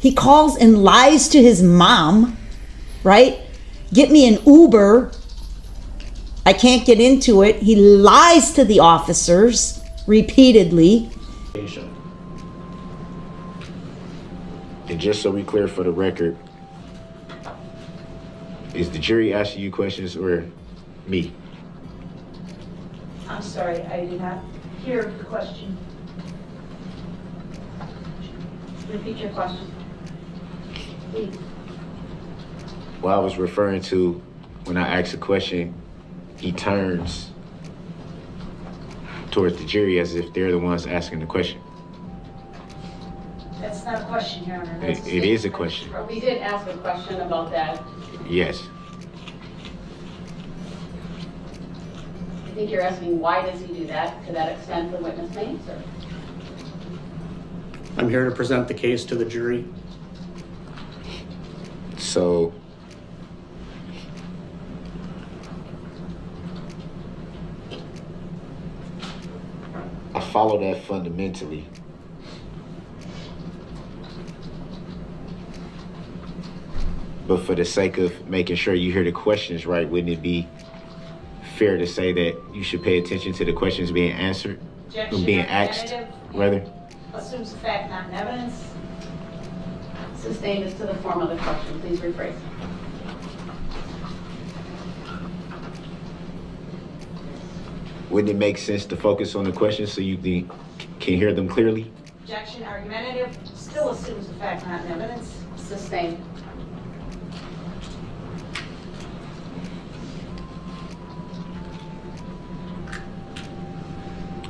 He calls and lies to his mom, right? Get me an Uber. I can't get into it. He lies to the officers repeatedly. And just so we clear for the record, is the jury asking you questions or me? I'm sorry, I did not hear the question. Repeat your question, please. Well, I was referring to when I ask a question, he turns towards the jury as if they're the ones asking the question. That's not a question, Your Honor. It is a question. We did ask a question about that. Yes. I think you're asking why does he do that? To that extent the witness may answer. I'm here to present the case to the jury. So, I follow that fundamentally. But for the sake of making sure you hear the questions right, wouldn't it be fair to say that you should pay attention to the questions being answered? Objection, Being asked, rather? Assumes the fact, not in evidence. Sustained as to the form of the question. Please rephrase. Wouldn't it make sense to focus on the questions so you can hear them clearly? Objection, argumentative, still assumes the fact, not in evidence. Sustained.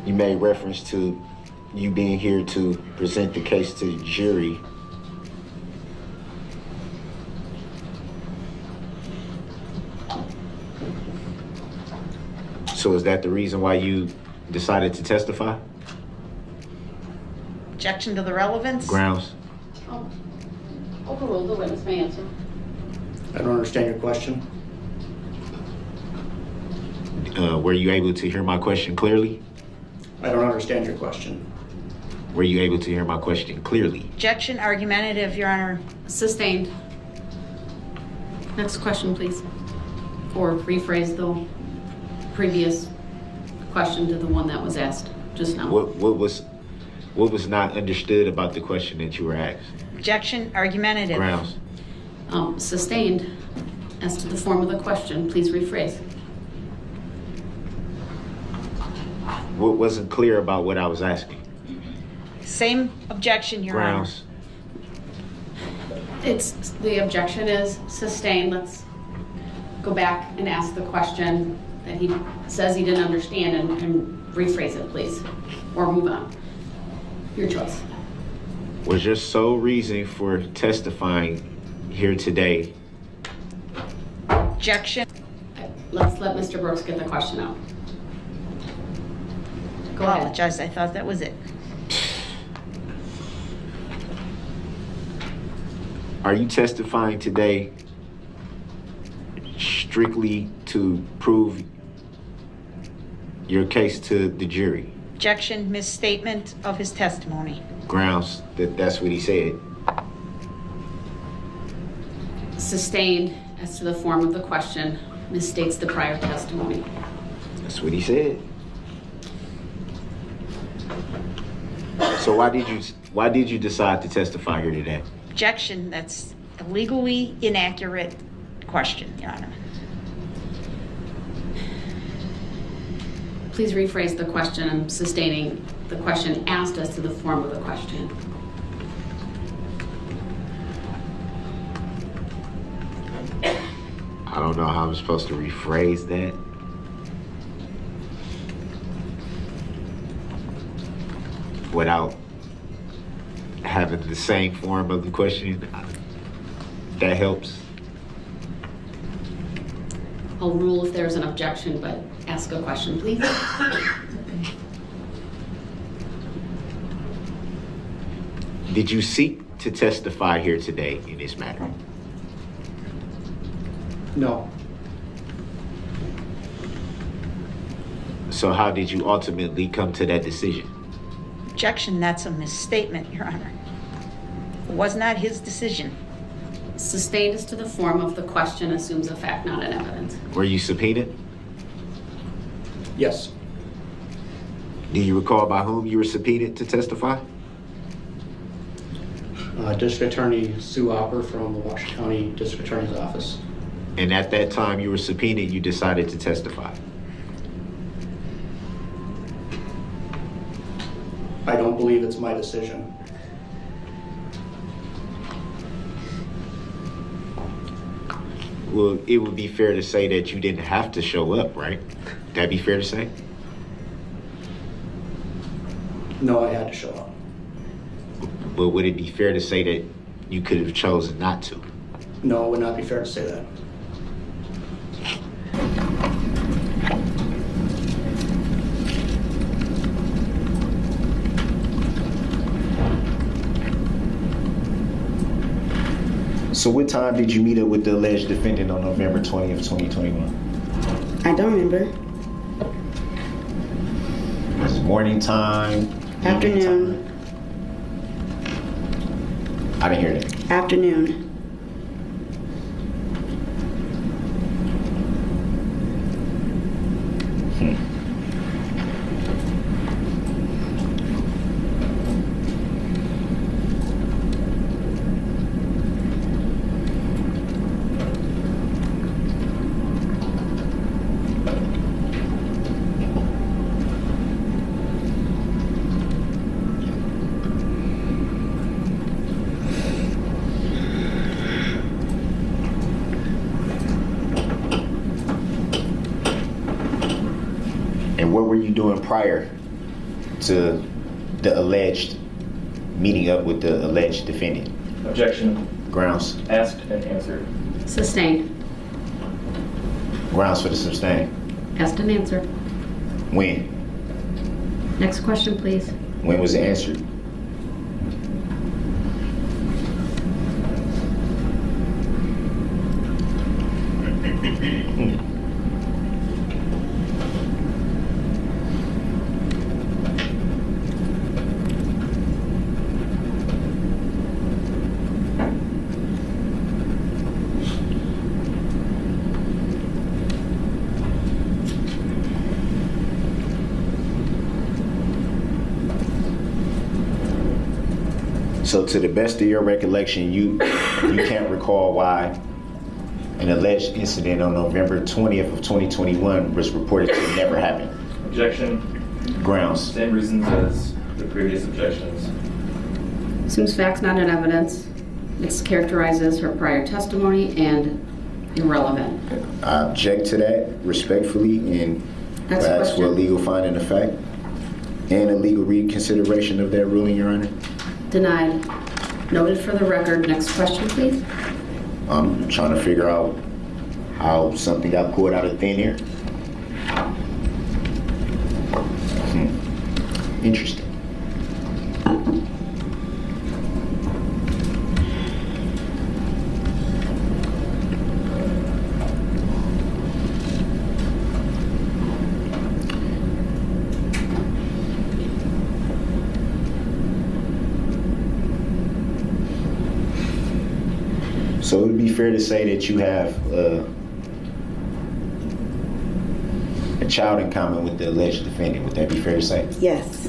You made reference to you being here to present the case to the jury. So is that the reason why you decided to testify? Objection to the relevance? Grounds? Oh. Overruled. The witness may answer. I don't understand your question. Were you able to hear my question clearly? I don't understand your question. Were you able to hear my question clearly? Objection, argumentative, Your Honor. Sustained. Next question, please. Or rephrase the previous question to the one that was asked just now. What was not understood about the question that you were asked? Objection, argumentative. Grounds? Sustained as to the form of the question. Please rephrase. What wasn't clear about what I was asking? Same objection, Your Grounds? The objection is sustained. Let's go back and ask the question that he says he didn't understand and rephrase it, please, or move on. Your choice. Was your sole reason for testifying here today? Objection. Let's let Mr. Brooks get the question out. Go ahead. Apologize, I thought that was it. Are you testifying today strictly to prove your case to the jury? Objection, misstatement of his testimony. Grounds that that's what he said. Sustained as to the form of the question, misstates the prior testimony. That's what he said. So why did you decide to testify here today? Objection, that's a legally inaccurate question, Your Honor. Please rephrase the question and sustaining the question asked as to the form of the question. I don't know how I'm supposed to rephrase that. Without having the same form of the question. That helps. I'll rule if there's an objection, but ask a question, please. Did you seek to testify here today in this matter? No. So how did you ultimately come to that decision? Objection, that's a misstatement, Your Honor. was not his decision. Sustained as to the form of the question assumes a fact, not an evidence. Were you subpoenaed? Yes. Do you recall by whom you were subpoenaed to testify? District Attorney Sue Opper from the Washington County District Attorney's Office. And at that time you were subpoenaed, you decided to testify. I don't believe it's my decision. Well, it would be fair to say that you didn't have to show up, right? That'd be fair to say? No, I had to show up. But would it be fair to say that you could have chosen not to? No, it would not be fair to say that. So what time did you meet up with the alleged defendant on November 20th, 2021? I don't remember. Was it morning time? evening Afternoon. time? I didn't hear that. Afternoon. And what were you doing prior to the alleged meeting up with the alleged defendant? Objection. Grounds. Asked and answered. Sustained. Grounds for the sustain. Asked and answered. When? Next question, please. When was it answered? So to the best of your recollection, you can't recall why an alleged incident on November 20th of 2021 was reported to never happen. Objection. Grounds. Same reasons as the previous objections. Assumes facts, not an evidence. It characterizes her prior testimony and irrelevant. I object to that respectfully and Next ask for a question. legal finding of fact and a legal reconsideration of that ruling, Your Honor. Denied. Noted for the record. Next question, please. I'm trying to figure out how something got pulled out of thin air. Interesting. So it would be fair to say that you have a child in common with the alleged defendant. Would that be fair to say? Yes.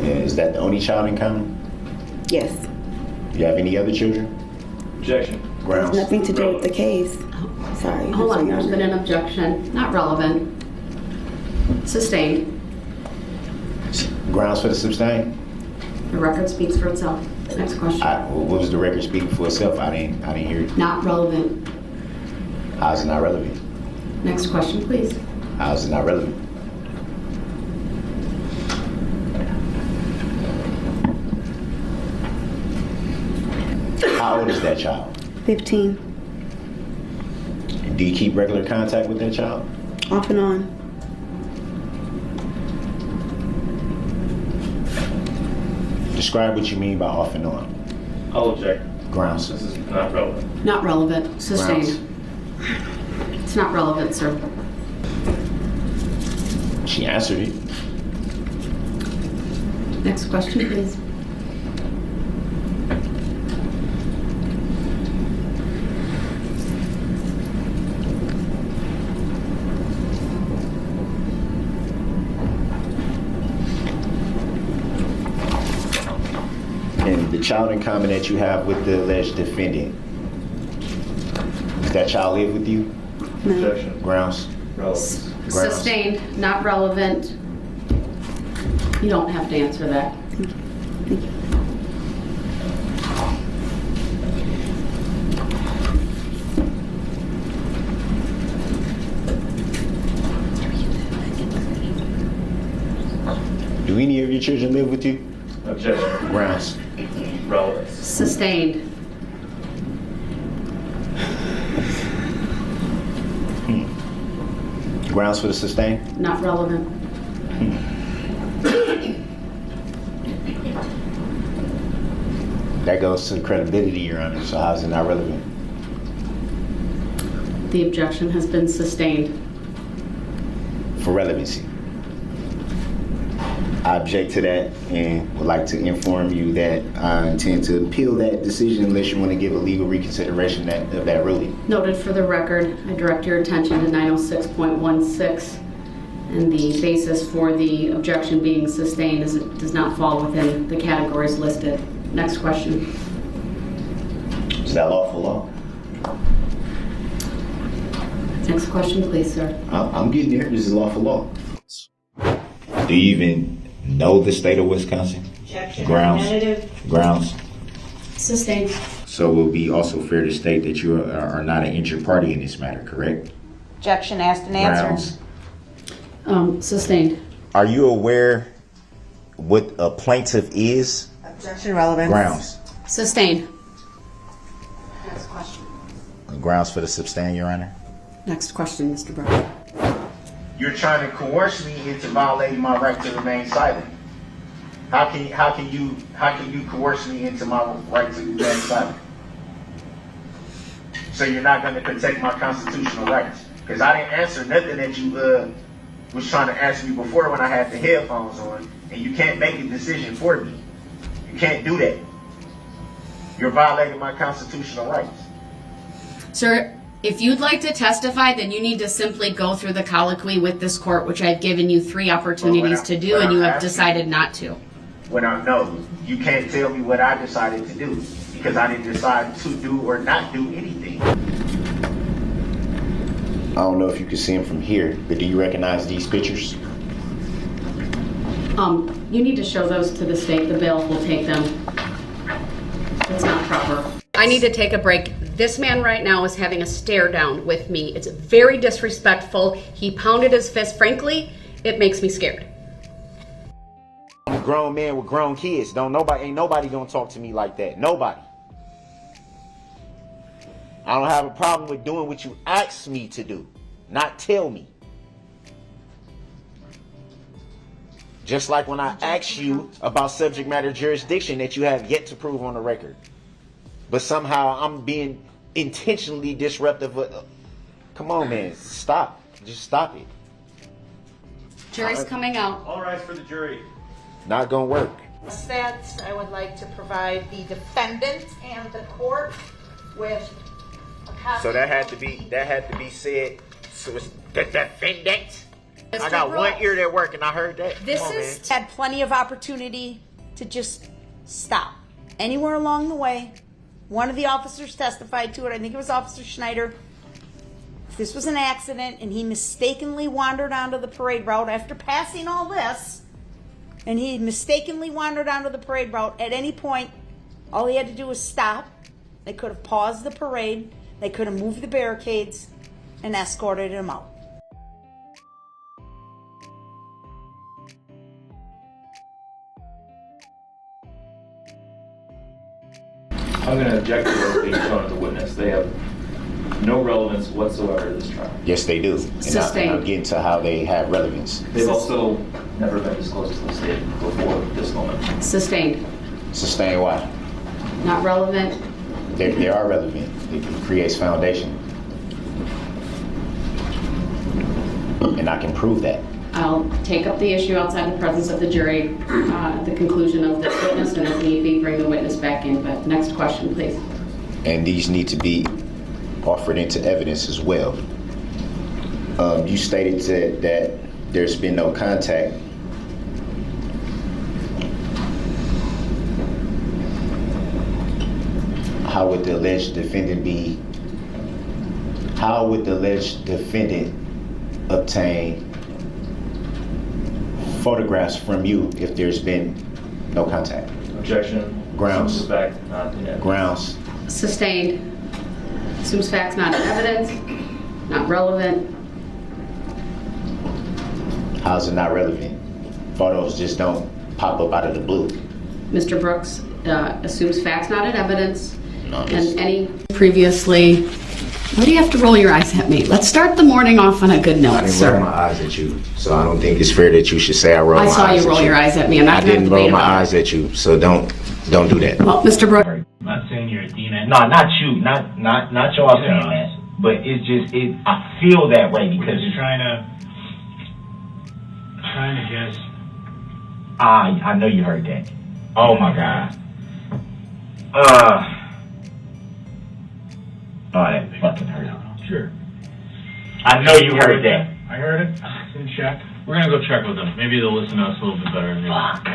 Is that the only child in common? Yes. Do you have any other children? Objection. Grounds. Nothing to do with the case. Sorry. Hold on, I'm there's sorry. been an objection. Not relevant. Sustained. Grounds for the sustain? The record speaks for itself. Next question. What was the record speaking for itself? I didn't hear it. Not relevant. How is it not relevant? Next question, please. How is it not relevant? How old is that child? 15. Do you keep regular contact with that child? Off and on. Describe what you mean by off and on. I'll object. Grounds. This is not relevant. Not relevant. Sustained. It's not relevant, sir. She answered it. Next question, please. The child in common that you have with the alleged defendant, does that child live with you? No. Objection. Grounds? Relevance. Grounds. Sustained, not relevant. You don't have to answer that. Thank you. Do any of your children live with you? Objection. Grounds? Relevance. Sustained. Grounds for the sustain? Not relevant. That goes to the credibility, Your Honor, so how is it not relevant? The objection has been sustained. For relevancy. I object to that and would like to inform you that I intend to appeal that decision unless you want to give a legal reconsideration of that ruling. Noted for the record, I direct your attention to 906.16, and the basis for the objection being sustained is it does not fall within the categories listed. Next question. Is that lawful law? Next question, please, sir. I'm getting there. This is lawful law. Do you even know the state of Wisconsin? Objection. Grounds. Argumentative. Grounds. Sustained. So it will be also fair to state that you are not an injured party in this matter, correct? Objection asked and answered. Grounds. Sustained. Are you aware what a plaintiff is? Objection. Relevance. Grounds. Sustained. Next question. Grounds for the sustain, Your Honor. Next question, Mr. Brown. You're trying to coerce me into violating my right to remain silent. How can you coerce me into my right to remain silent? So you're not going to protect my constitutional rights? Because I didn't answer nothing that you was trying to ask me before when I had the headphones on, and you can't make a decision for me. You can't do that. You're violating my constitutional rights. Sir, if you'd like to testify, then you need to simply go through the colloquy with this court, which I've given you 3 opportunities to do, and you have decided not to. No, you can't tell me what I decided to do because I didn't decide to do or not do anything. I don't know if you can see them from here, but do you recognize these pictures? You need to show those to the state. The bailiff will take them. It's not proper. I need to take a break. This man right now is having a stare down with me. It's very disrespectful. He pounded his fist. Frankly, it makes me scared. I'm a grown man with grown kids. Ain't nobody gonna talk to me like that. Nobody. I don't have a problem with doing what you asked me to do, not tell me. Just like when I asked you about subject matter jurisdiction that you have yet to prove on the record. But somehow I'm being intentionally disruptive. Come on, man. Stop. Just stop it. Jury's coming out. All rise for the jury. Not gonna work. That I would like to provide the defendant and the court with a copy. So that had to be said. So it's the defendant. I Mr. got one Brooks. ear that work and I heard that. This Come on, is man. had plenty of opportunity to just stop. Anywhere along the way, one of the officers testified to it. I think it was Officer Schneider. If this was an accident and he mistakenly wandered onto the parade route after passing all this, and he mistakenly wandered onto the parade route, at any point, all he had to do was stop. They could have paused the parade. They could have moved the barricades and escorted him out. I'm going to object to those being shown as a witness. They have no relevance whatsoever to this trial. Yes, they do. And Sustained. I'll get into how they have relevance. They've also never been disclosed to the state before this moment. Sustained. Sustain why? Not relevant. They are relevant. It creates foundation. And I can prove that. I'll take up the issue outside the presence of the jury at the conclusion of this witness, and if need be, bring the witness back in. But next question, please. And these need to be offered into evidence as well. You stated that there's been no contact. how would the alleged defendant obtain photographs from you if there's been no contact? Objection. Grounds. Assumes fact, not in evidence. Grounds. Sustained. Assumes facts not in evidence, not relevant. How's it not relevant? Photos just don't pop up out of the blue. Mr. Brooks assumes facts not in evidence, No, and any previously. Why do you have to roll your eyes at me? Let's start the morning off on a good I note, didn't sir. roll my eyes at you, so I don't think it's fair that you should say I rolled I my saw eyes you roll at your eyes at me. I'm I not going to didn't roll debate my about eyes at you, so don't do that. it. Well, Mr. Brooks. I'm not saying you're a demon. No, not you, not y'all saying that. But it's just I feel that way We're because just trying to just. I know you heard that. Oh my God. Oh, that fucking hurt. Sure. I know you heard that. I heard it. It's in check. We're gonna go check with them. Maybe they'll listen to us a little bit better. Fuck.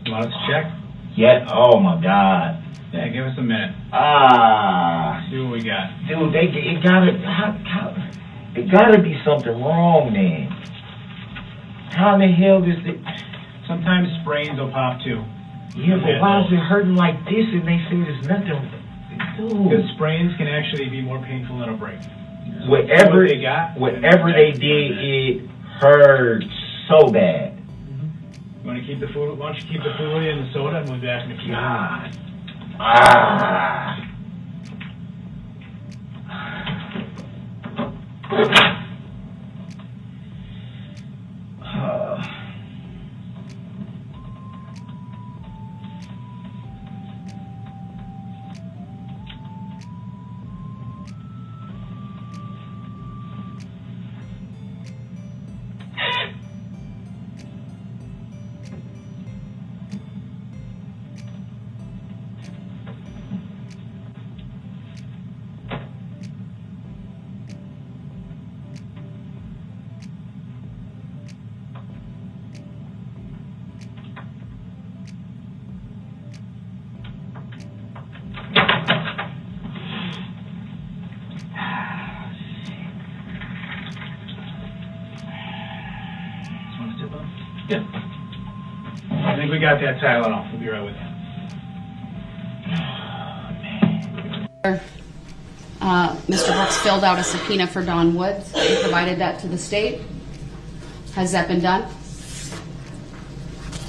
You want us to check? Yeah. Oh my God. Yeah, give us a minute. See what we got. Dude, it gotta be something wrong, man. How in the hell is it? Sometimes sprains will pop too. Yeah, but why is it hurting like this and they say there's nothing? Because Dude, sprains can actually be more painful than a break. whatever they got, they did, it hurt so bad. You want to keep the food? Why don't you keep the food and the soda and we'll be back in a few minutes. God. Yeah. I think we got that Tylenol. We'll be right with you. Mr. Brooks filled out a subpoena for Don Woods and provided that to the state. Has that been done?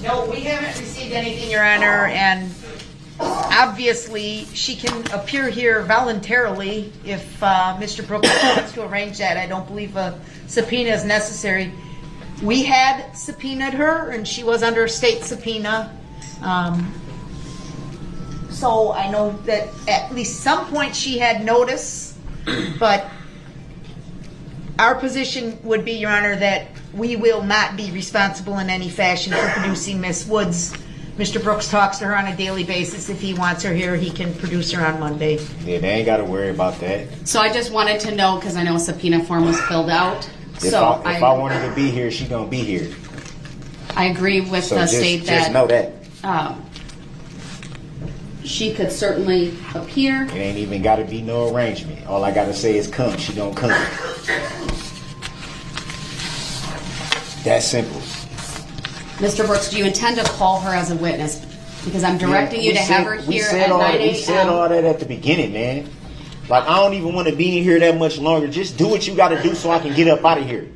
No, we haven't received anything, Your Honor, and obviously she can appear here voluntarily if Mr. Brooks wants to arrange that. I don't believe a subpoena is necessary. We had subpoenaed her, and she was under state subpoena. So I know that at least some point she had notice, but our position would be, Your Honor, that we will not be responsible in any fashion for producing Miss Woods. Mr. Brooks talks to her on a daily basis. If he wants her here, he can produce her on Monday. Yeah, they ain't got to worry about that. So I just wanted to know, because I know a subpoena form was filled out. If I want her to be here, she gonna be here. I agree with So the just state that know that. she could certainly appear. It ain't even got to be no arrangement. All I got to say is come. She gonna come. That simple. Mr. Brooks, do you intend to call her as a witness? Because I'm directing you to have her here at 9 We said all a.m. that at the beginning, man. Like, I don't even want to be in here that much longer. Just do what you got to do so I can get up out of here.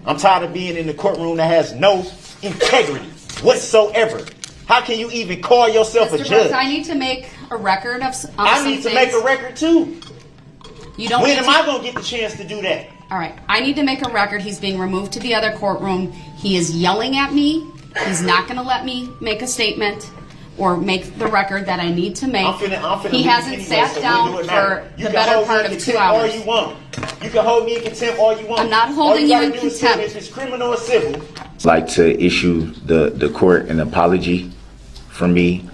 I'm tired of being in the courtroom that has no integrity whatsoever. How can you even call yourself a Mr. judge? Brooks, I need to make a record of some I need to make a record too. You don't When need am I going to get the chance to do that? All right. I need to make a record. He's being removed to the other courtroom. He is yelling at me. He's not going to let me make a statement or make the record that I need to make. I'm finna He leave hasn't anyway, sat so down we'll do it for now. the better part of 2 hours. All you want. You can hold me in contempt all you want. I'm not holding you in contempt. If it's criminal or civil. I'd like to issue the court an apology from me.